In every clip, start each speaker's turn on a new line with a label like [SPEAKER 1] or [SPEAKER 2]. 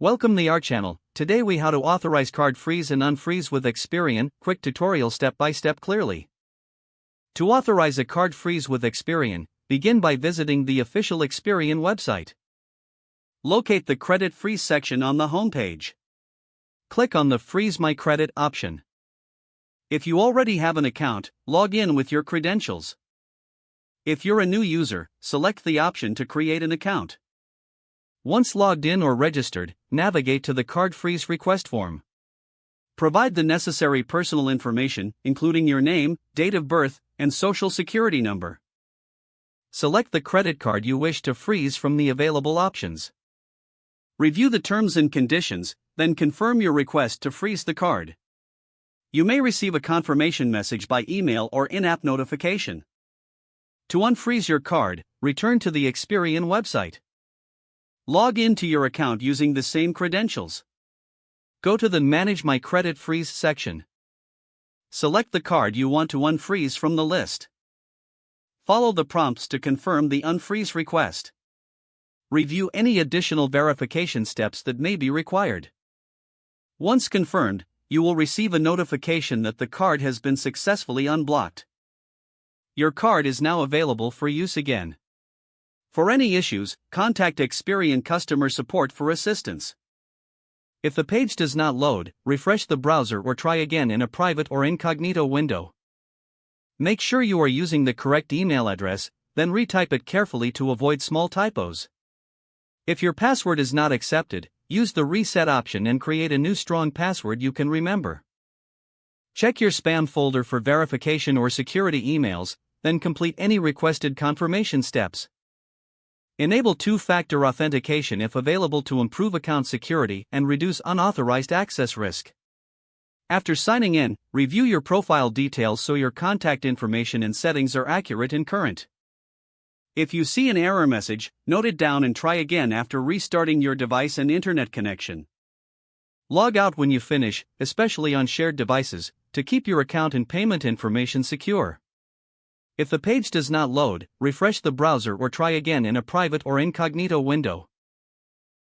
[SPEAKER 1] Welcome to our channel. Today we how to authorize card freeze and unfreeze with Experian, quick tutorial step by step clearly. To authorize a card freeze with Experian, begin by visiting the official Experian website. Locate the credit freeze section on the homepage. Click on the Freeze My Credit option. If you already have an account, log in with your credentials. If you're a new user, select the option to create an account. Once logged in or registered, navigate to the card freeze request form. Provide the necessary personal information, including your name, date of birth, and social security number. Select the credit card you wish to freeze from the available options. Review the terms and conditions, then confirm your request to freeze the card. You may receive a confirmation message by email or in-app notification. To unfreeze your card, return to the Experian website. Log into your account using the same credentials. Go to the Manage My Credit Freeze section. Select the card you want to unfreeze from the list. Follow the prompts to confirm the unfreeze request. Review any additional verification steps that may be required. Once confirmed, you will receive a notification that the card has been successfully unblocked. Your card is now available for use again. For any issues, contact Experian customer support for assistance. If the page does not load, refresh the browser or try again in a private or incognito window. Make sure you are using the correct email address, then retype it carefully to avoid small typos. If your password is not accepted, use the reset option and create a new strong password you can remember. Check your spam folder for verification or security emails, then complete any requested confirmation steps. Enable two-factor authentication if available to improve account security and reduce unauthorized access risk. After signing in, review your profile details so your contact information and settings are accurate and current. If you see an error message, note it down and try again after restarting your device and internet connection. Log out when you finish, especially on shared devices, to keep your account and payment information secure. If the page does not load, refresh the browser or try again in a private or incognito window.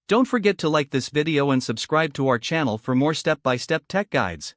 [SPEAKER 1] Don't forget to like this video and subscribe to our channel for more step-by-step tech guides.